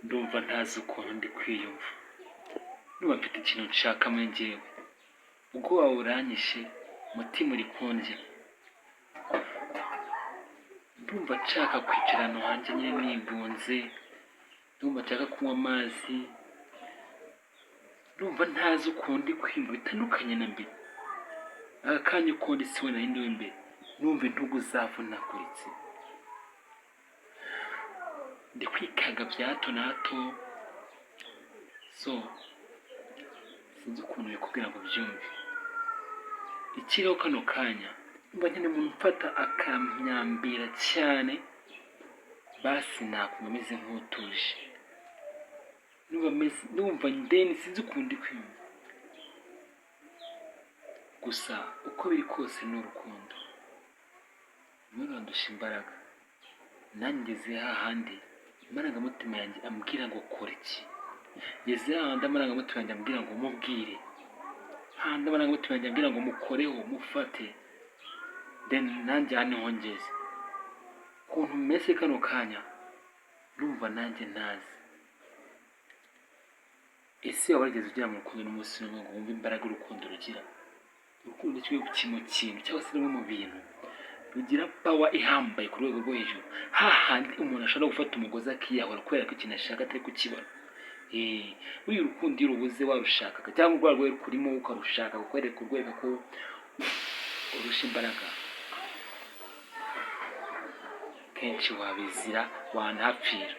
ndumva ntazi ukuntu ndi kwiyumva, ndumva mfite ikintu nshaka muri njyewe, ubwoba buranyishe, umutima uri kundya, ndumva nshaka kwicara ahantu hanjye nyine nigunze, ndumva nshaka kunywa amazi, ndumva ntazi ukuntu ndi kwiyumva bitandukanye na mbere. Aka kanya ukundi si we nari ndiwe mbere, numva intugu zavunaguritse, ndi kwikanga bya hato na hato, sinzi ukuntu bikubwira ngo byumve. Ikiriho kano kanya, numva nyine umuntu mfata akamyambira cyane, basi nakumva meze nk'utuje, numva ndeni sinzi ukuntu ndi kwiyumva. Gusa uko biri kose ni urukundo, rumwe rurandusha imbaraga, nanjye ngeze hahandi amarangamutima yanjye ambwira ngo kora iki, ngeze hahandi amarangamutima yanjye ambwira ngo mubwire, hahandi amarangamutima yanjye ambwira ngo mukoreho mufate, then nanjye aha niho ngeze. Ukuntu meze kano kanya ndumva nanjye ntazi. Ese waba warigeze ugera mu rukundo n'umunsi n'umwe ngo wumve imbaraga urukundo rugira? Urukundo ni kimwe mu kintu cyangwa se rumwe mu bintu rugira power ihambaye ku rwego rwo hejuru, hahandi umuntu ashobora gufata umugozi akiyahura kubera ko ikintu ashaka atari kukibona. Buriya urukundo iyo urubuze warushakaga cyangwa urwa rwe rukurimo ukarushaka kukwereka ko urusha imbaraga, kenshi wabizira wanahapfira.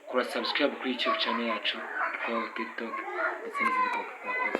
Kora subscribe kuri YouTube channel yacu, TikTok ndetse n'izindi mbuga.